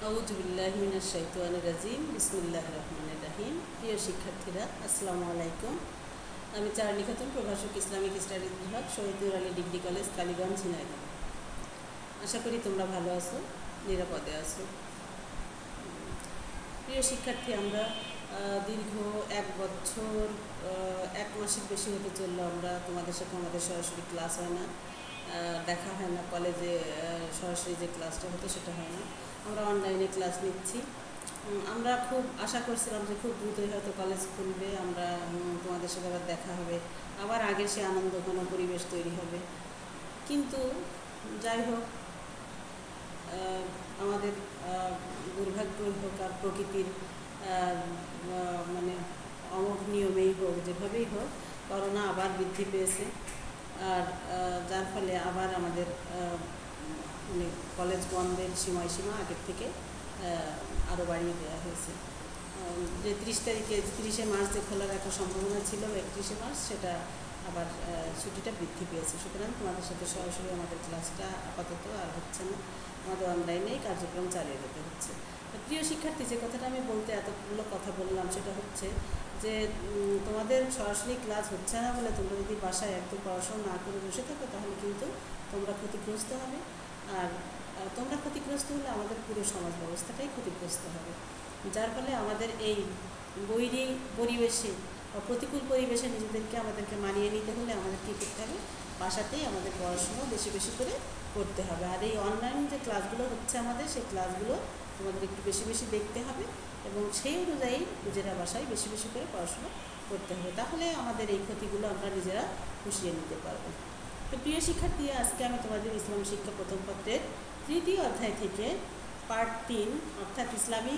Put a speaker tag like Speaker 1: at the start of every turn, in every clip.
Speaker 1: আউযুবিল্লাহি মিনাশ শাইতানির রাজিম বিসমিল্লাহির রহমানির রহিম। প্রিয় শিক্ষার্থীরা, আসসালামু আলাইকুম। আমি চারণী খাতুন, প্রভাষক, ইসলামিক স্টাডিজ বিভাগ, শহীদুর আলী ডিগ্রি কলেজ, কালীগঞ্জ, ঝিনাইদহ। আশা করি তোমরা ভালো আছো, নিরাপদে আছো। প্রিয় শিক্ষার্থী, আমরা দীর্ঘ 1 বছর 1 মাসের বেশি হতে চললো আমরা তোমাদের সাথে আমাদের সরাসরি ক্লাস হয় না, দেখা হয় না, কলেজে সরাসরি যে ক্লাসটা হতো সেটা হয় না, আমরা অনলাইনে ক্লাস নিচ্ছি। আমরা খুব আশা করছিলাম যে খুব দ্রুতই হয়তো কলেজ খুলবে, আমরা তোমাদের সাথে আবার দেখা হবে, আবার আগের সে আনন্দঘন পরিবেশ তৈরি হবে। কিন্তু যাই হোক, আমাদের দুর্ভাগ্য হোক আর প্রকৃতির মানে অমোঘ নিয়মেই হোক, যেভাবেই হোক, করোনা আবার বৃদ্ধি পেয়েছে। আর যার ফলে আবার আমাদের মানে কলেজ বন্ধের সময়সীমা আগের থেকে আরও বাড়িয়ে দেওয়া হয়েছে। যে 30 মার্চ যে খোলার একটা সম্ভাবনা ছিল, 31 মার্চ, সেটা আবার ছুটিটা বৃদ্ধি পেয়েছে। সুতরাং তোমাদের সাথে সরাসরি আমাদের ক্লাসটা আপাতত আর হচ্ছে না, আমাদের অনলাইনেই কার্যক্রম চালিয়ে যেতে হচ্ছে। প্রিয় শিক্ষার্থী, যে কথাটা আমি বলতে এতগুলো কথা বললাম সেটা হচ্ছে যে তোমাদের সরাসরি ক্লাস হচ্ছে না বলে তোমরা যদি বাসায় একদম পড়াশোনা না করে বসে থাকো, তাহলে কিন্তু তোমরা ক্ষতিগ্রস্ত হবে। আর তোমরা ক্ষতিগ্রস্ত হলে আমাদের পুরো সমাজ ব্যবস্থাটাই ক্ষতিগ্রস্ত হবে। যার ফলে আমাদের এই বৈরী পরিবেশে বা প্রতিকূল পরিবেশে আমাদেরকে মানিয়ে নিতে হলে আমাদের কী করতে হবে? বাসাতেই আমাদের পড়াশুনো বেশি বেশি করে করতে হবে। আর এই অনলাইন যে ক্লাসগুলো হচ্ছে আমাদের, সেই ক্লাসগুলো তোমাদের একটু বেশি বেশি দেখতে হবে এবং সেই অনুযায়ী নিজেরা বাসায় বেশি বেশি করে পড়াশুনো করতে হবে। তাহলে আমাদের এই ক্ষতিগুলো আমরা নিজেরা পুষিয়ে নিতে পারবো। তো প্রিয় শিক্ষার্থী, আজকে আমি তোমাদের ইসলাম শিক্ষা প্রথম পত্রের 3য় অধ্যায় থেকে পার্ট 3 অর্থাৎ ইসলামী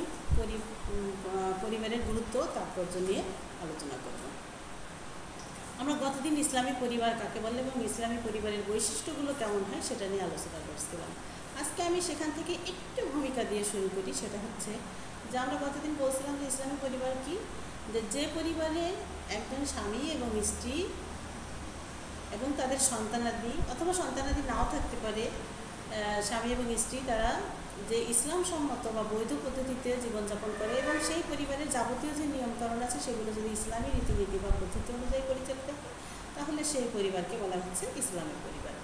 Speaker 1: পরিবারের গুরুত্ব তাৎপর্য নিয়ে আলোচনা করব। আমরা গতদিন ইসলামী পরিবার কাকে বলে এবং ইসলামী পরিবারের বৈশিষ্ট্যগুলো কেমন হয় সেটা নিয়ে আলোচনা করছিলাম। আজকে আমি সেখান থেকে একটু ভূমিকা দিয়ে শুরু করি। সেটা হচ্ছে যে আমরা গতদিন বলছিলাম যে ইসলামী পরিবার কি, যে পরিবারে একজন স্বামী এবং স্ত্রী এবং তাদের সন্তানাদি অথবা সন্তানাদি নাও থাকতে পারে, স্বামী এবং স্ত্রী তারা যে ইসলাম সম্মত বা বৈধ পদ্ধতিতে জীবনযাপন করে এবং সেই পরিবারের যাবতীয় যে নিয়মকানুন আছে সেগুলো যদি ইসলামী রীতিনীতি বা পদ্ধতি অনুযায়ী পরিচালিত হয়, তাহলে সেই পরিবারকে বলা হচ্ছে ইসলামী পরিবার।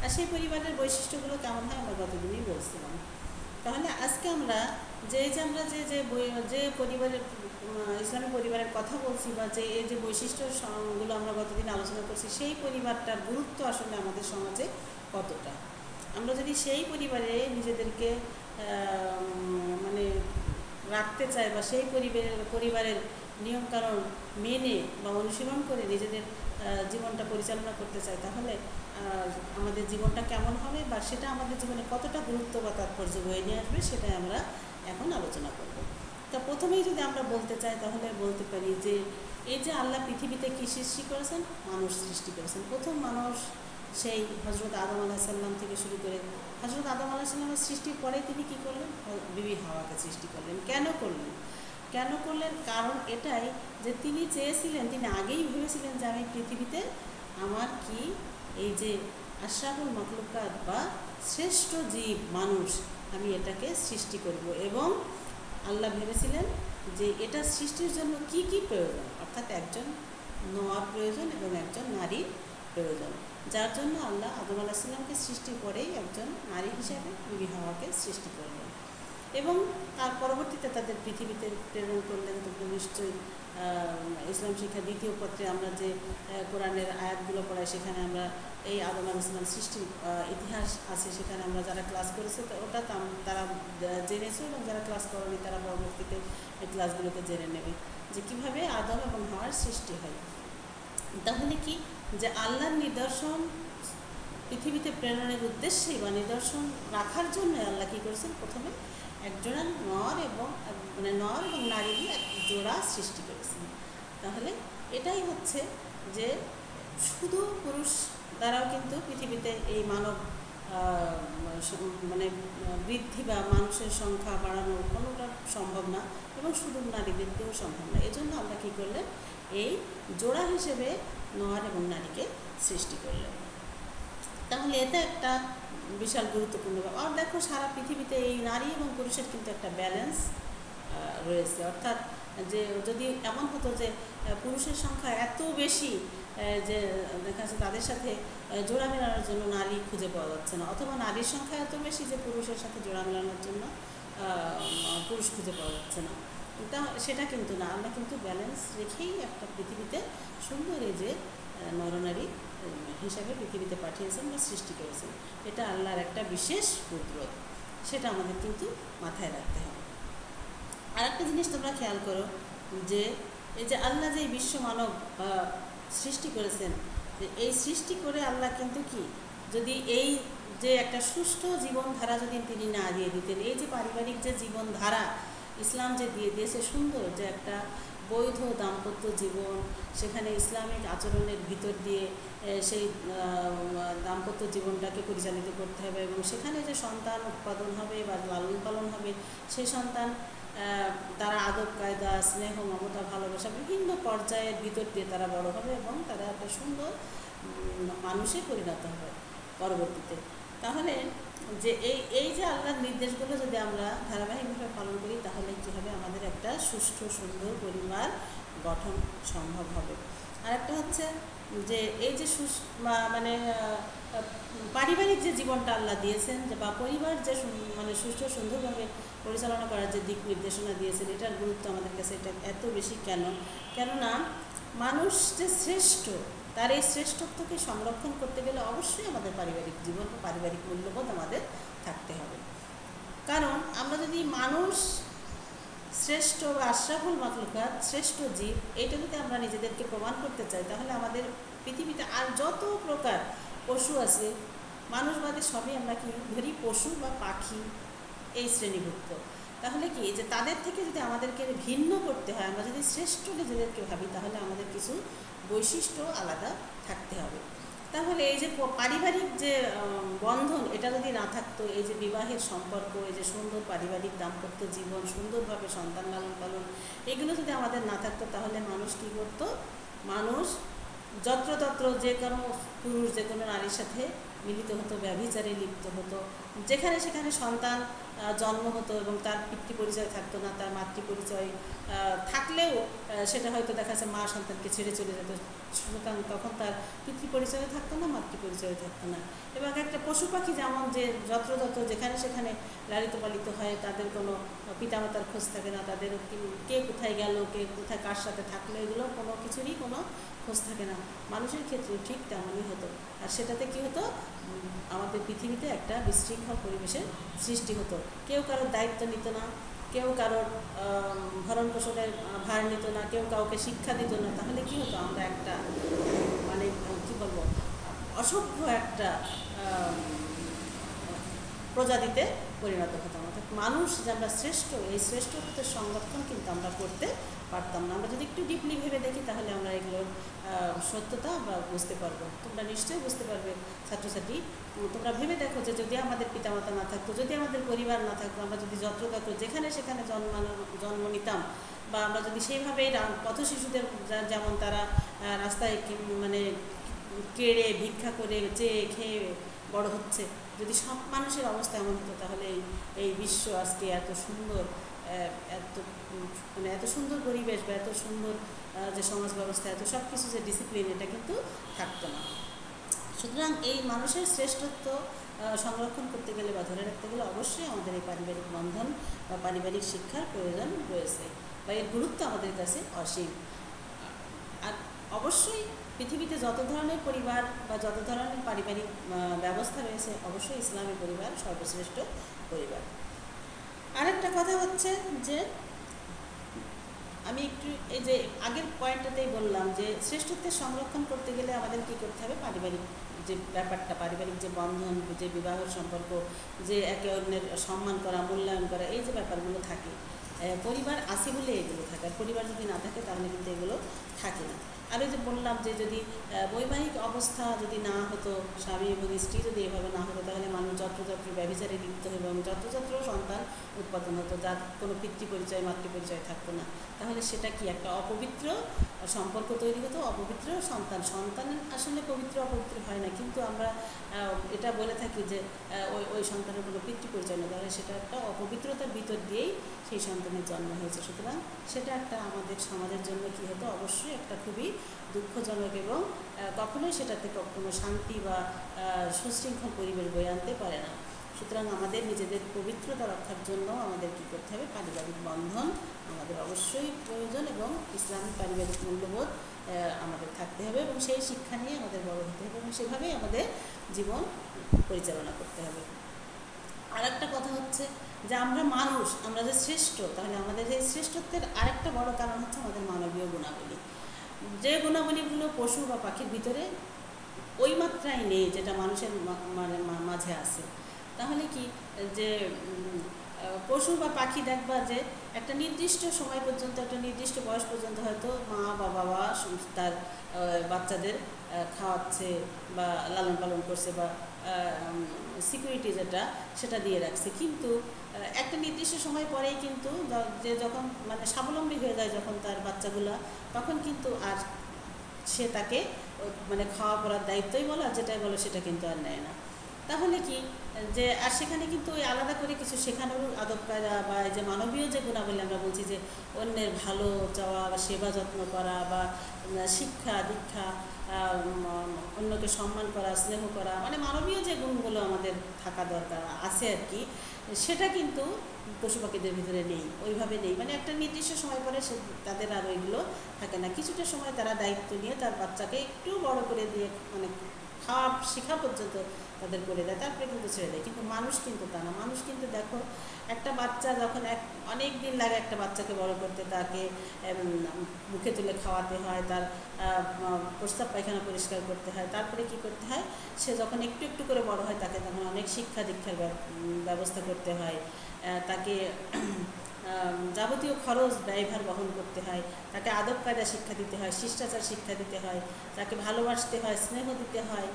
Speaker 1: আর সেই পরিবারের বৈশিষ্ট্যগুলো কেমন হয় আমরা গতদিনই বলছিলাম। তাহলে আজকে আমরা যে পরিবারের ইসলামী পরিবারের কথা বলছি বা যে বৈশিষ্ট্যগুলো আমরা গতদিন আলোচনা করছি, সেই পরিবারটার গুরুত্ব আসলে আমাদের সমাজে কতটা। আমরা যদি সেই পরিবারে নিজেদেরকে মানে রাখতে চাই বা সেই পরিবারের নিয়মকানুন মেনে বা অনুশীলন করে নিজেদের জীবনটা পরিচালনা করতে চাই, তাহলে আমাদের জীবনটা কেমন হবে বা সেটা আমাদের জীবনে কতটা গুরুত্ব বা তাৎপর্য বয়ে নিয়ে আসবে, সেটাই আমরা এখন আলোচনা করব। তা প্রথমেই যদি আমরা বলতে চাই তাহলে বলতে পারি যে এই যে আল্লাহ পৃথিবীতে কী সৃষ্টি করেছেন? মানুষ সৃষ্টি করেছেন। প্রথম মানুষ সেই হজরত আদম আলাইসাল্লাম থেকে শুরু করে হজরত আদম আলাইসাল্লামের সৃষ্টির পরে তিনি কী করলেন? বিবি হাওয়াকে সৃষ্টি করলেন। কেন করলেন? কারণ এটাই যে তিনি চেয়েছিলেন, তিনি আগেই ভেবেছিলেন যে আমি পৃথিবীতে আমার কি এই যে আশরাফুল মখলুকাত বা শ্রেষ্ঠ জীব মানুষ, আমি এটাকে সৃষ্টি করব। এবং আল্লাহ ভেবেছিলেন যে এটা সৃষ্টির জন্য কি কি প্রয়োজন, অর্থাৎ একজন নর প্রয়োজন এবং একজন নারীর প্রয়োজন, যার জন্য আল্লাহ আদম আলাইসাল্লামকে সৃষ্টির পরেই একজন নারী হিসাবে বিবি হাওয়াকে সৃষ্টি করলেন এবং তার পরবর্তীতে তাদের পৃথিবীতে প্রেরণ করলেন। তো নিশ্চয়ই ইসলাম শিক্ষা 2য় পত্রে আমরা যে কোরআনের আয়াতগুলো পড়াই, সেখানে আমরা এই আদম আলাইসাল্লাম সৃষ্টির ইতিহাস আছে, সেখানে আমরা যারা ক্লাস করেছে ওটা তারা জেনেছে এবং যারা ক্লাস করেনি তারা পরবর্তীতে এই ক্লাসগুলোকে জেনে নেবে যে কীভাবে আদম এবং হাওয়ার সৃষ্টি হয়। তাহলে কি যে আল্লাহর নিদর্শন পৃথিবীতে প্রেরণের উদ্দেশ্যেই বা নিদর্শন রাখার জন্য আল্লাহ কী করেছেন? প্রথমে একজোড়া নর এবং নারী দিয়ে এক জোড়া সৃষ্টি করেছেন। তাহলে এটাই হচ্ছে যে শুধু পুরুষ দ্বারাও কিন্তু পৃথিবীতে এই মানব বৃদ্ধি বা মানুষের সংখ্যা বাড়ানো কোনোটা সম্ভব না এবং শুধু নারীদের দিয়েও সম্ভব না। এজন্য আমরা কী করলেন? এই জোড়া হিসেবে নর এবং নারীকে সৃষ্টি করলেন। তাহলে এটা একটা বিশাল গুরুত্বপূর্ণ ব্যাপার। আর দেখো সারা পৃথিবীতে এই নারী এবং পুরুষের কিন্তু একটা ব্যালেন্স রয়েছে, অর্থাৎ যে যদি এমন হতো যে পুরুষের সংখ্যা এত বেশি যে দেখা যাচ্ছে তাদের সাথে জোড়া মেলানোর জন্য নারী খুঁজে পাওয়া যাচ্ছে না, অথবা নারীর সংখ্যা এত বেশি যে পুরুষের সাথে জোড়া মেলানোর জন্য পুরুষ খুঁজে পাওয়া যাচ্ছে না, সেটা কিন্তু না। আমরা কিন্তু ব্যালেন্স রেখেই একটা পৃথিবীতে সুন্দর এই যে নরনারী হিসাবে পৃথিবীতে পাঠিয়েছেন বা সৃষ্টি করেছেন। এটা আল্লাহর একটা বিশেষ কুদরত, সেটা আমাদের কিন্তু মাথায় রাখতে হবে। আর একটা জিনিস তোমরা খেয়াল করো যে এই যে আল্লাহ যে বিশ্ব মানব সৃষ্টি করেছেন, যে এই সৃষ্টি করে আল্লাহ কিন্তু কি যদি এই যে একটা সুষ্ঠু জীবনধারা যদি তিনি না দিয়ে দিতেন, এই যে পারিবারিক যে জীবনধারা ইসলাম যে দিয়ে দিয়েছে সুন্দর যে একটা বৈধ দাম্পত্য জীবন, সেখানে ইসলামিক আচরণের ভিতর দিয়ে সেই দাম্পত্য জীবনটাকে পরিচালিত করতে হবে, এবং সেখানে যে সন্তান উৎপাদন হবে বা লালন পালন হবে, সেই সন্তান তারা আদব কায়দা, স্নেহ, মমতা, ভালোবাসা বিভিন্ন পর্যায়ের ভিতর দিয়ে তারা বড় হবে এবং তারা একটা সুন্দর মানুষে পরিণত হবে পরবর্তীতে। তাহলে যে এই যে আল্লাহর নির্দেশগুলো যদি আমরা ধারাবাহিকভাবে পালন করি, তাহলে কী হবে, আমাদের একটা সুষ্ঠু সুন্দর পরিবার গঠন সম্ভব হবে। আর একটা হচ্ছে যে এই যে মানে পারিবারিক যে জীবনটা আল্লাহ দিয়েছেন, যে বা পরিবার যে মানে সুষ্ঠু সুন্দরভাবে পরিচালনা করার যে দিক নির্দেশনা দিয়েছেন, এটার গুরুত্ব আমাদের কাছে এটা এত বেশি কেননা মানুষ যে শ্রেষ্ঠ, তার এই শ্রেষ্ঠত্বকে সংরক্ষণ করতে গেলে অবশ্যই আমাদের পারিবারিক জীবন, পারিবারিক মূল্যবোধ আমাদের থাকতে হবে। কারণ আমরা যদি মানুষ শ্রেষ্ঠ বা আশরাফুল মাখলুকাত, শ্রেষ্ঠ জীব, এটা যদি আমরা নিজেদেরকে প্রমাণ করতে চাই, তাহলে আমাদের পৃথিবীতে আর যত প্রকার পশু আছে, মানুষ বাদে সবই আমরা কি ধরি পশু বা পাখি এই শ্রেণীভুক্ত। তাহলে কি যে তাদের থেকে যদি আমাদেরকে ভিন্ন করতে হয়, আমরা যদি শ্রেষ্ঠ নিজেদেরকে ভাবি, তাহলে আমাদের কিছু বৈশিষ্ট্য আলাদা থাকতে হবে। তাহলে এই যে পারিবারিক যে বন্ধন, এটা যদি না থাকতো, এই যে বিবাহের সম্পর্ক, এই যে সুন্দর পারিবারিক দাম্পত্য জীবন, সুন্দরভাবে সন্তান লালন পালন, এগুলো যদি আমাদের না থাকতো, তাহলে মানুষ কী করতো, মানুষ যত্রতত্র যে কোনো পুরুষ যে কোনো নারীর সাথে মিলিত হতো, ব্যভিচারে লিপ্ত হতো, যেখানে সেখানে সন্তান জন্ম হতো এবং তার পিতৃ পরিচয় থাকতো না, তার মাতৃ পরিচয় থাকলেও সেটা হয়তো দেখা যাচ্ছে মা সন্তানকে ছেড়ে চলে যেত, সুতরাং তখন তার পিতৃ পরিচয় থাকতো না, মাতৃ পরিচয় থাকতো না। এবং একটা পশু পাখি যেমন যে যত্রতত্র যেখানে সেখানে লালিত পালিত হয়, তাদের কোনো পিতামাতার খোঁজ থাকে না, তাদের কে কোথায় গেল, কে কোথায় কার সাথে থাকলো, এগুলো কোনো কিছুরই কোনো খোঁজ থাকে না। মানুষের ক্ষেত্রে ঠিক তেমনই হতো। আর সেটাতে কী হতো, আমাদের পৃথিবীতে একটা বিশৃঙ্খল পরিবেশের সৃষ্টি হতো। কেউ কারোর দায়িত্ব নিত না, কেউ কারোর ভরণ পোষণের ভার নিত না, কেউ কাউকে শিক্ষা দিত না। তাহলে কী হতো, আমরা একটা মানে কী বলবো, অসভ্য একটা প্রজাতিতে পরিণত হতাম। অর্থাৎ মানুষ যে আমরা শ্রেষ্ঠ, এই শ্রেষ্ঠত্বের সংরক্ষণ কিন্তু আমরা করতে পারতাম না। আমরা যদি একটু ডিপলি ভেবে দেখি, তাহলে আমরা এগুলোর সত্যতা আমরা বুঝতে পারবো। তোমরা নিশ্চয়ই বুঝতে পারবে ছাত্রছাত্রী, তোমরা ভেবে দেখো যে যদি আমাদের পিতামাতা না থাকতো, যদি আমাদের পরিবার না থাকতো, আমরা যদি যত্রতত্র যেখানে সেখানে জন্ম নিতাম, বা আমরা যদি সেইভাবেই পথ শিশুদের যেমন তারা রাস্তায় মানে কেড়ে ভিক্ষা করে চেয়ে খেয়ে বড় হচ্ছে, যদি সব মানুষের অবস্থা এমন হতো, তাহলে এই বিশ্ব আজকে এত সুন্দর, এত সুন্দর পরিবেশ বা এত সুন্দর যে সমাজ ব্যবস্থা, এত সব কিছু যে ডিসিপ্লিন, এটা কিন্তু থাকতো না। সুতরাং এই মানুষের শ্রেষ্ঠত্ব সংরক্ষণ করতে গেলে বা ধরে রাখতে গেলে অবশ্যই আমাদের এই পারিবারিক বন্ধন বা পারিবারিক শিক্ষার প্রয়োজন রয়েছে, বা এর গুরুত্ব আমাদের কাছে অসীম। আর অবশ্যই পৃথিবীতে যত ধরনের পরিবার বা যত ধরনের পারিবারিক ব্যবস্থা রয়েছে, অবশ্যই ইসলামী পরিবার সর্বশ্রেষ্ঠ পরিবার। আরেকটা কথা হচ্ছে যে আমি একটু এই যে আগের পয়েন্টটাতেই বললাম যে শ্রেষ্ঠত্বের সংরক্ষণ করতে গেলে আমাদের কী করতে হবে, পারিবারিক যে ব্যাপারটা, পারিবারিক যে বন্ধন, যে বিবাহের সম্পর্ক, যে একে অন্যের সম্মান করা, মূল্যায়ন করা, এই যে ব্যাপারগুলো থাকে, পরিবার আছে বলে এগুলো থাকে। আর পরিবার যদি না থাকে, তাহলে কিন্তু এগুলো থাকে না। আর ওই যে বললাম যে যদি বৈবাহিক অবস্থা যদি না হতো, স্বামী এবং স্ত্রী যদি এভাবে না হতো, তাহলে মানুষ যত্রযত্র ব্যভিচারে লিপ্ত হতো এবং যত্রযত্র সন্তান উৎপাদন হতো, যার কোনো পিতৃপরিচয় মাতৃপরিচয় থাকতো না। তাহলে সেটা কি একটা অপবিত্র সম্পর্ক তৈরি হতো, অপবিত্র সন্তানের আসলে পবিত্র অপবিত্র হয় না, কিন্তু আমরা এটা বলে থাকি যে ওই সন্তানের কোনো পিতৃপরিচয় নেই, তাহলে সেটা একটা অপবিত্রতার ভিতর দিয়েই সেই সন্তানের জন্ম হয়েছে। সুতরাং সেটা একটা আমাদের সমাজের জন্য কী হতো, অবশ্যই একটা খুবই দুঃখজনক এবং কখনোই সেটাতে কোনো শান্তি বা সুশৃঙ্খল পরিবেশ বয়ে আনতে পারে না। সুতরাং আমাদের নিজেদের পবিত্রতা রক্ষার জন্য আমাদের কী করতে হবে, পারিবারিক বন্ধন আমাদের অবশ্যই প্রয়োজন এবং ইসলামী পারিবারিক মূল্যবোধ আমাদের থাকতে হবে এবং সেই শিক্ষা নিয়ে আমাদের বড় হতে হবে এবং সেভাবেই আমাদের জীবন পরিচালনা করতে হবে। আর একটা কথা হচ্ছে যে আমরা যে শ্রেষ্ঠ, তাহলে আমাদের এই শ্রেষ্ঠত্বের আরেকটা বড় কারণ হচ্ছে আমাদের মানবীয় গুণাবলী। যে গুণাবলীগুলো পশু বা পাখির ভিতরে ওই মাত্রায় নেই যেটা মানুষের মাঝে আছে। তাহলে কি যে পশু বা পাখি দেখবা যে একটা নির্দিষ্ট সময় পর্যন্ত, একটা নির্দিষ্ট বয়স পর্যন্ত হয়তো মা বা বাবা তার বাচ্চাদের খাওয়াচ্ছে বা লালন পালন করছে বা সিকিউরিটি সেটা দিয়ে রাখছে, কিন্তু একটা নির্দিষ্ট সময় পরেই কিন্তু যে যখন মানে স্বাবলম্বী হয়ে যায় যখন তার বাচ্চাগুলা, তখন কিন্তু আর সে তাকে মানে খাওয়া পড়ার দায়িত্বই বলো আর যেটাই বলো সেটা কিন্তু আর নেয় না। তাহলে কি যে আর সেখানে কিন্তু ওই আলাদা করে কিছু শেখানোর আদব কায়দা বা যে মানবীয় যে গুণাবলী আমরা বলছি যে অন্যের ভালো চাওয়া বা সেবা যত্ন করা বা শিক্ষা দীক্ষা, অন্যকে সম্মান করা, স্নেহ করা, মানে মানবীয় যে গুণগুলো আমাদের থাকা দরকার আছে আর কি, সেটা কিন্তু পশু পাখিদের ভিতরে নেই, ওইভাবে নেই। মানে একটা নির্দিষ্ট সময় পরে তাদের আর ওইগুলো থাকে না। কিছুটা সময় তারা দায়িত্ব নিয়ে তার বাচ্চাকে একটু বড় করে দিয়ে মানে খাওয়া শেখা পর্যন্ত তাদের করে দেয়, তারপরে কিন্তু ছেড়ে দেয়। কিন্তু মানুষ কিন্তু তা না। মানুষ কিন্তু দেখো একটা বাচ্চা যখন অনেক দিন লাগে একটা বাচ্চাকে বড় করতে, তাকে মুখে তুলে খাওয়াতে হয়, তার প্রস্রাব পায়খানা পরিষ্কার করতে হয়, তারপরে কি করতে হয়, সে যখন একটু একটু করে বড় হয় তাকে তখন অনেক শিক্ষা দীক্ষার ব্যবস্থা করতে হয়, তাকে যাবতীয় খরচ ব্যয়ভার বহন করতে হয়, তাকে আদব কায়দা শিক্ষা দিতে হয়, শিষ্টাচার শিক্ষা দিতে হয়, তাকে ভালোবাসতে হয়, স্নেহ দিতে হয়।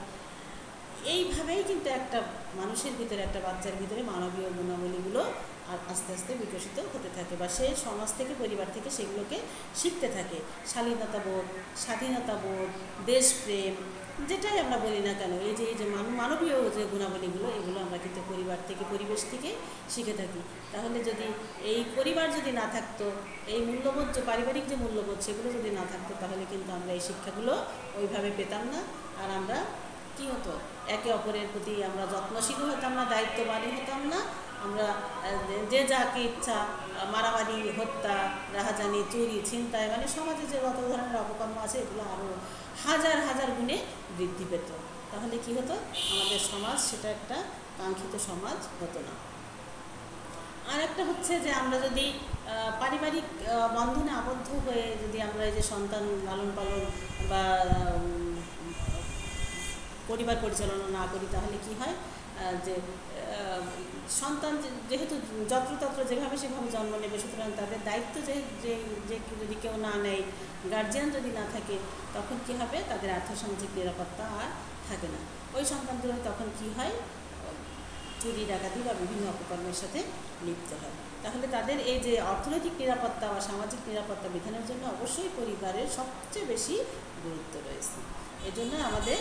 Speaker 1: এইভাবেই কিন্তু একটা মানুষের ভিতরে, একটা বাচ্চার ভিতরে মানবীয় গুণাবলীগুলো আর আস্তে আস্তে বিকশিত হতে থাকে বা সে সমাজ থেকে পরিবার থেকে সেগুলোকে শিখতে থাকে। শালীনতা বোধ, স্বাধীনতা বোধ, দেশপ্রেম, যেটাই আমরা বলি না কেন, এই যে মানবীয় যে গুণাবলীগুলো, এগুলো আমরা কিন্তু পরিবার থেকে পরিবেশ থেকে শিখে থাকি। তাহলে যদি এই পরিবার যদি না থাকতো, এই মূল্যবোধ যে পারিবারিক যে মূল্যবোধ সেগুলো যদি না থাকতো, তাহলে কিন্তু আমরা এই শিক্ষাগুলো ওইভাবে পেতাম না। আর আমরা কী হতো, একে অপরের প্রতি আমরা যত্নশীল হতাম না, দায়িত্ববাদী হতাম না। আমরা যে যাকে ইচ্ছা মারামারি, হত্যা, রাহাজানি, চুরি, ছিনতাই, মানে সমাজে যে যত ধরনের অপকর্ম আছে এগুলো আরও হাজার হাজার গুণে বৃদ্ধি পেত। তাহলে কি হতো, আমাদের সমাজ সেটা একটা কাঙ্ক্ষিত সমাজ হতো না। আর একটা হচ্ছে যে আমরা যদি পারিবারিক বন্ধনে আবদ্ধ হয়ে যদি আমরা এই যে সন্তান লালন পালন বা পরিবার পরিচালনা না করি, তাহলে কি হয় যে সন্তান যেহেতু যত্রতত্র যেভাবে সেভাবে জন্ম নেবে, সুতরাং তাদের দায়িত্ব যে যদি কেউ না নেয়, গার্জিয়ান যদি না থাকে, তখন কি হবে, তাদের আর্থসামাজিক নিরাপত্তা আর থাকে না। ওই সন্তানগুলো তখন কি হয়, চুরি ডাকাতি বা বিভিন্ন অপকর্মের সাথে লিপ্ত হয়। তাহলে তাদের এই যে অর্থনৈতিক নিরাপত্তা বা সামাজিক নিরাপত্তা বিধানের জন্য অবশ্যই পরিবারের সবচেয়ে বেশি গুরুত্ব রয়েছে। এজন্য আমাদের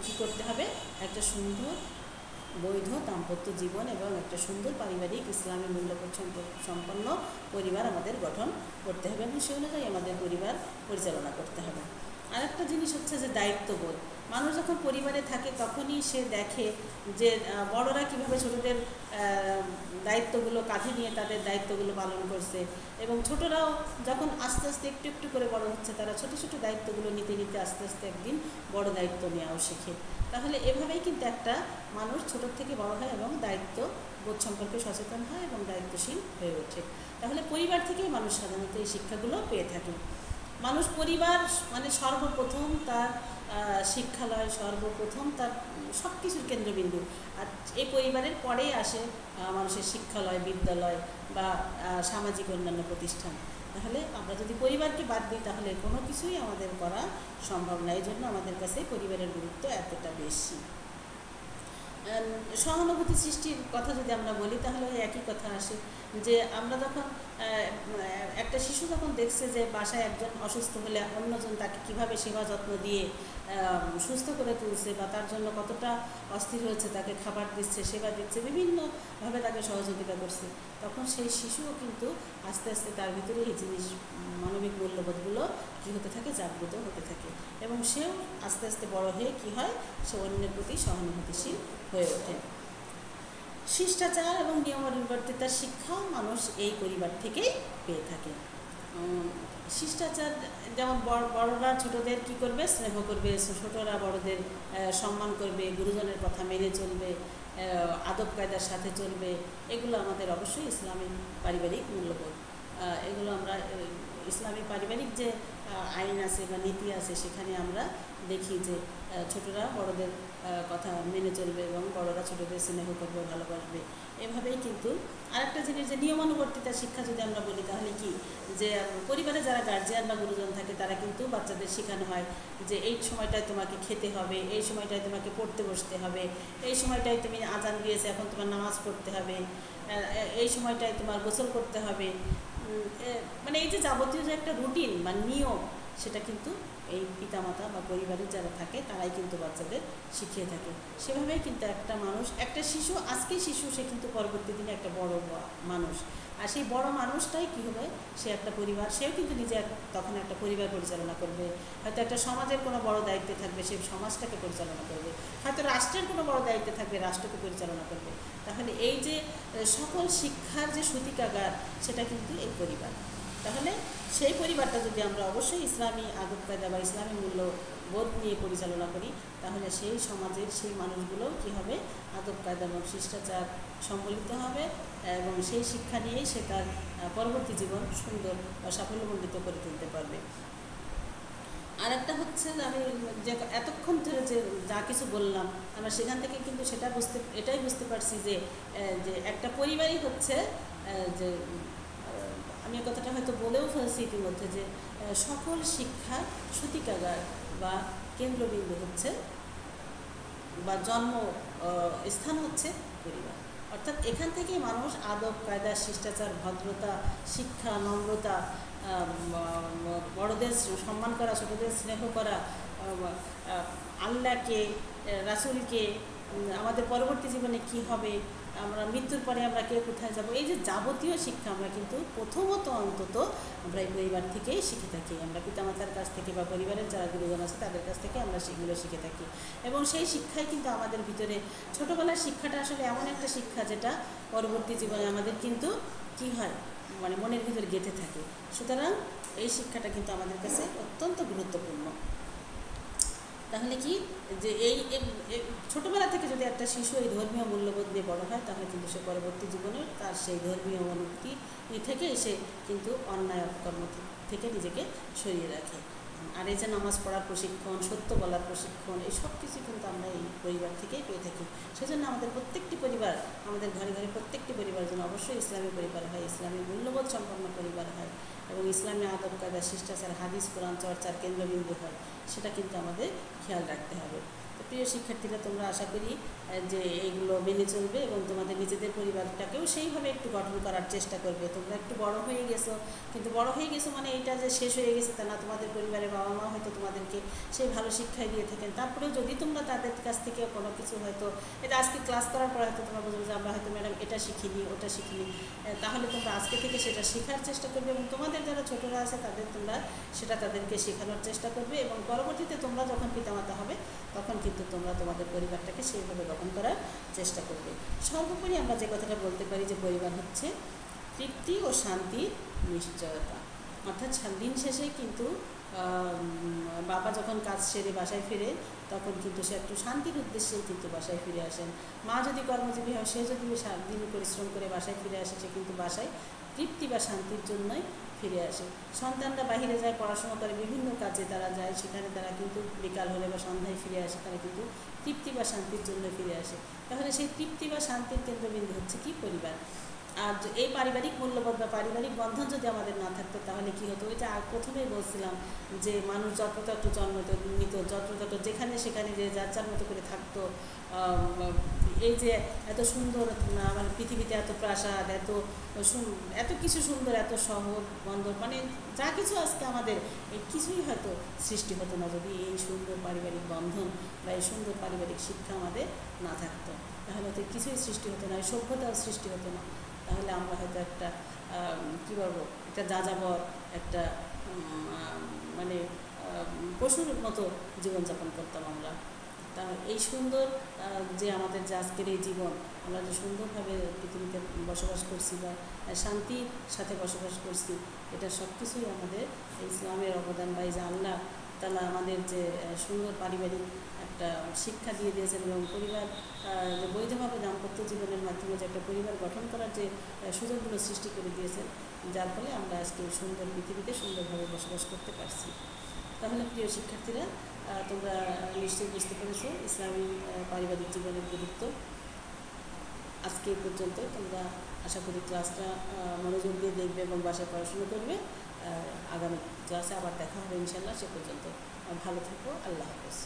Speaker 1: কী করতে হবে, একটা সুন্দর বৈধ দাম্পত্য জীবন এবং একটা সুন্দর পারিবারিক ইসলামী মূল্যবোধ সম্পন্ন পরিবার আমাদের গঠন করতে হবে এবং সেই অনুযায়ী আমাদের পরিবার পরিচালনা করতে হবে। আরেকটা জিনিস হচ্ছে যে দায়িত্ববোধ। মানুষ যখন পরিবারে থাকে তখনই সে দেখে যে বড়রা কীভাবে ছোটদের দায়িত্বগুলো কাঁধে নিয়ে তাদের দায়িত্বগুলো পালন করছে এবং ছোটরাও যখন আস্তে আস্তে একটু একটু করে বড় হচ্ছে, তারা ছোট ছোট দায়িত্বগুলো নিতে নিতে আস্তে আস্তে একদিন বড় দায়িত্ব নেওয়াও শেখে। তাহলে এভাবেই কিন্তু একটা মানুষ ছোটোর থেকে বড় হয় এবং দায়িত্ববোধ সম্পর্কে সচেতন হয় এবং দায়িত্বশীল হয়ে ওঠে। তাহলে পরিবার থেকেই মানুষ সাধারণত এই শিক্ষাগুলো পেয়ে থাকে। মানুষ পরিবার মানে সর্বপ্রথম তার শিক্ষালয়, সর্বপ্রথম তার সব কিছুর কেন্দ্রবিন্দু। আর এই পরিবারের পরেই আসে মানুষের শিক্ষালয়, বিদ্যালয় বা সামাজিক অন্যান্য প্রতিষ্ঠান। তাহলে আমরা যদি পরিবারকে বাদ দিই তাহলে কোনো কিছুই আমাদের করা সম্ভব না। এই জন্য আমাদের কাছে পরিবারের গুরুত্ব এতটা বেশি। সহানুভূতি সৃষ্টির কথা যদি আমরা বলি তাহলে একই কথা আসে যে আমরা যখন একটা শিশু যখন দেখছে যে বাসায় একজন অসুস্থ হলে অন্যজন তাকে কীভাবে সেবা যত্ন দিয়ে সুস্থ করে তুলছে বা তার জন্য কতটা অস্থির হয়েছে, তাকে খাবার দিচ্ছে, সেবা দিচ্ছে, বিভিন্নভাবে তাকে সহযোগিতা করছে, তখন সেই শিশুও কিন্তু আস্তে আস্তে তার ভিতরে এই জিনিস মানবিক মূল্যবোধগুলো কী হতে থাকে, জাগ্রত হতে থাকে এবং সেও আস্তে আস্তে বড় হয়ে কী হয়, সে অন্যের প্রতি সহানুভূতিশীল হয়ে ওঠে। শিষ্টাচার এবং নিয়মানুবর্তিতার শিক্ষাও মানুষ এই পরিবার থেকেই পেয়ে থাকে। শিষ্টাচার যেমন বড়রা ছোটদের কী করবে, স্নেহ করবে, ছোটরা বড়দের সম্মান করবে, গুরুজনের কথা মেনে চলবে, আদব কায়দার সাথে চলবে, এগুলো আমাদের অবশ্যই ইসলামী পারিবারিক মূল্যবোধ। এগুলো আমরা ইসলামী পারিবারিক যে আইন আছে বা নীতি আছে সেখানে আমরা দেখি যে ছোটরা বড়দের কথা মেনে চলবে এবং বড়রা ছোটদের স্নেহ করবে, ভালোবাসবে। এভাবেই কিন্তু আরেকটা জিনিস যে নিয়মানুবর্তিতার শিক্ষা যদি আমরা বলি তাহলে কি, যে পরিবারে যারা গার্জিয়ান বা গুরুজন থাকে তারা কিন্তু বাচ্চাদের শেখানো হয় যে এই সময়টায় তোমাকে খেতে হবে, এই সময়টায় তোমাকে পড়তে বসতে হবে, এই সময়টায় তুমি আজান দিয়েছে এখন তোমার নামাজ পড়তে হবে, এই সময়টায় তোমার গোসল করতে হবে, মানে এই যে যাবতীয় যে একটা রুটিন বা নিয়ম সেটা কিন্তু এই পিতামাতা বা পরিবারের যারা থাকে তারাই কিন্তু বাচ্চাদের শিখিয়ে থাকে। সেভাবেই কিন্তু একটা মানুষ, একটা শিশু আজকে শিশু, সে কিন্তু পরবর্তী দিনে একটা বড় মানুষ, আর সেই বড় মানুষটাই কী হবে, সে একটা পরিবার, সেও কিন্তু নিজে তখন একটা পরিবার পরিচালনা করবে, হয়তো একটা সমাজের কোনো বড় দায়িত্বে থাকবে, সেই সমাজটাকে পরিচালনা করবে, হয়তো রাষ্ট্রের কোনো বড় দায়িত্বে থাকবে, রাষ্ট্রকে পরিচালনা করবে। তাহলে এই যে সকল শিক্ষার যে সূতিকাগার সেটা কিন্তু এই পরিবার। তাহলে সেই পরিবারটা যদি আমরা অবশ্যই ইসলামী আদব কায়দা বা ইসলামী মূল্যবোধ নিয়ে পরিচালনা করি তাহলে সেই সমাজের সেই মানুষগুলোও কী হবে, আদব কায়দা এবং শিষ্টাচার সম্বলিত হবে এবং সেই শিক্ষা নিয়েই সে তার পরবর্তী জীবন সুন্দর বা সাফল্যমণ্ডিত করে তুলতে পারবে। আর একটা হচ্ছে আমি যে এতক্ষণ ধরে যে যা কিছু বললাম আমরা সেখান থেকে কিন্তু এটাই বুঝতে পারছি যে একটা পরিবারই হচ্ছে যে আমি কথাটা হয়তো বলেও ফেলছি ইতিমধ্যে যে সকল শিক্ষার সূতিকাগার বা কেন্দ্রবিন্দু হচ্ছে বা জন্ম স্থান হচ্ছে পরিবার। অর্থাৎ এখান থেকেই মানুষ আদব কায়দা, শিষ্টাচার, ভদ্রতা, শিক্ষা, নম্রতা, বড়দের সম্মান করা, ছোটদের স্নেহ করা, আল্লাহকে, রাসূলকে, আমাদের পরবর্তী জীবনে কি হবে, আমরা মৃত্যুর পরে আমরা কে কোথায় যাব, এই যে যাবতীয় শিক্ষা আমরা কিন্তু প্রথমত অন্তত আমরা এই পরিবার থেকেই শিখে থাকি। আমরা পিতামাতার কাছ থেকে বা পরিবারের যারা গুরুজন আছে তাদের কাছ থেকে আমরা সেগুলো শিখে থাকি এবং সেই শিক্ষাই কিন্তু আমাদের ভিতরে, ছোটোবেলার শিক্ষাটা আসলে এমন একটা শিক্ষা যেটা পরবর্তী জীবনে আমাদের কিন্তু কী হয়, মানে মনের ভিতরে গেঁথে থাকে। সুতরাং এই শিক্ষাটা কিন্তু আমাদের কাছে অত্যন্ত গুরুত্বপূর্ণ। তাহলে কি যে এই ছোটোবেলা থেকে যদি একটা শিশু এই ধর্মীয় মূল্যবোধ দিয়ে বড় হয় তাহলে কিন্তু সে পরবর্তী জীবনে তার সেই ধর্মীয় অনুভূতি থেকে সে কিন্তু অন্যায় কর্ম থেকে নিজেকে সরিয়ে রাখে। আর এই যে নামাজ পড়ার প্রশিক্ষণ, সত্য বলার প্রশিক্ষণ, এই সব কিছু কিন্তু আমরা এই পরিবার থেকেই পেয়ে থাকি। সেজন্য আমাদের প্রত্যেকটি পরিবার, আমাদের ঘরে ঘরে প্রত্যেকটি পরিবার যেন অবশ্যই ইসলামী পরিবার হয়, ইসলামী মূল্যবোধ সম্পন্ন পরিবার হয় এবং ইসলামী আদব কায়দা, শিষ্টাচার, হাদিস কোরআন চর্চার কেন্দ্রবিন্দু হয়, সেটা কিন্তু আমাদের খেয়াল রাখতে হবে। তো প্রিয় শিক্ষার্থীরা, তোমরা আশা করি যে এইগুলো মেনে চলবে এবং তোমাদের নিজেদের পরিবারটাকেও সেইভাবে একটু গঠন করার চেষ্টা করবে। তোমরা একটু বড় হয়ে গেছো, কিন্তু বড় হয়ে গেছো মানে এইটা যে শেষ হয়ে গেছে তা না। তোমাদের পরিবারের বাবা মা হয়তো তোমাদেরকে সেই ভালো শিক্ষাই দিয়ে থাকেন, তারপরেও যদি তোমরা তাদের কাছ থেকে কোনো কিছু হয়তো এটা আজকে ক্লাস করার পর হয়তো তোমরা বুঝবে যে আমরা হয়তো ম্যাডাম এটা শিখিনি, ওটা শিখিনি, তাহলে তোমরা আজকে থেকে সেটা শেখার চেষ্টা করবে এবং তোমাদের যারা ছোটরা আছে তোমরা সেটা তাদেরকে শেখানোর চেষ্টা করবে এবং পরবর্তীতে তোমরা যখন পিতামাতা হবে তখন কিন্তু তোমরা তোমাদের পরিবারটাকে সেইভাবে গঠন করার চেষ্টা করবে। সর্বোপরি আমরা যে কথাটা বলতে পারি যে পরিবার হচ্ছে তৃপ্তি ও শান্তির নিশ্চয়তা। অর্থাৎ দিন শেষে কিন্তু বাবা যখন কাজ সেরে বাসায় ফিরে তখন কিন্তু সে একটু শান্তির উদ্দেশ্যেই কিন্তু বাসায় ফিরে আসেন। মা যদি কর্মজীবী হয়, সে যদি দিন পরিশ্রম করে বাসায় ফিরে আসে, সে কিন্তু বাসায় তৃপ্তি বা শান্তির জন্যই ফিরে আসে। সন্তানরা বাহিরে যায়, পড়াশোনা করে, বিভিন্ন কাজে তারা যায়, সেখানে তারা কিন্তু বিকাল হলে বা সন্ধ্যায় ফিরে আসে, তারা কিন্তু তৃপ্তি বা শান্তির জন্য ফিরে আসে। তাহলে সেই তৃপ্তি বা শান্তির কেন্দ্রবিন্দু হচ্ছে কি পরিবার। আর এই পারিবারিক মূল্যবোধ বা পারিবারিক বন্ধন যদি আমাদের না থাকতো তাহলে কী হতো, ওইটা প্রথমেই বলছিলাম যে মানুষ যত্রতত্র জন্ম নিত, যত্রতত্র যেখানে সেখানে যে যার যার মতো করে থাকতো। এই যে এত সুন্দর মানে পৃথিবীতে এত প্রাসাদ, এত কিছু সুন্দর, এত শহর বন্দর, মানে যা কিছু আজকে আমাদের এই কিছুই হয়তো সৃষ্টি হতো না যদি এই সুন্দর পারিবারিক বন্ধন বা এই সুন্দর পারিবারিক শিক্ষা আমাদের না থাকতো। তাহলে তো কিছুই সৃষ্টি হতো না, এই সভ্যতাও সৃষ্টি হতো না। তাহলে আমরা হয়তো একটা কী বলবো, একটা যাযাবর, একটা মানে পশুর মতো জীবনযাপন করতাম আমরা। তা এই সুন্দর যে আমাদের যে আজকের এই জীবন, আমরা যে সুন্দরভাবে পৃথিবীতে বসবাস করছি বা শান্তির সাথে বসবাস করছি, এটা সব কিছুই আমাদের ইসলামের অবদান বা এই যে আল্লাহ তাআলা আমাদের যে সুন্দর পারিবারিক একটা শিক্ষা দিয়ে দিয়েছেন এবং পরিবার যে বৈধভাবে দাম্পত্য জীবনের মাধ্যমে যে একটা পরিবার গঠন করার যে সুযোগগুলো সৃষ্টি করে দিয়েছেন, যার ফলে আমরা আজকে সুন্দর পৃথিবীতে সুন্দরভাবে বসবাস করতে পারছি। তাহলে প্রিয় শিক্ষার্থীরা, তোমরা নিশ্চয়ই বুঝতে পেরেছো ইসলামী পারিবারিক জীবনের গুরুত্ব। আজকে এই পর্যন্ত। তোমরা আশা করি ক্লাসটা মনোযোগ দিয়ে দেখবে এবং বাসায় পড়াশুনো করবে। আগামী ক্লাসে আবার দেখা হবে ইনশাআল্লাহ। সে পর্যন্ত ভালো থেকো। আল্লাহ হাফেজ।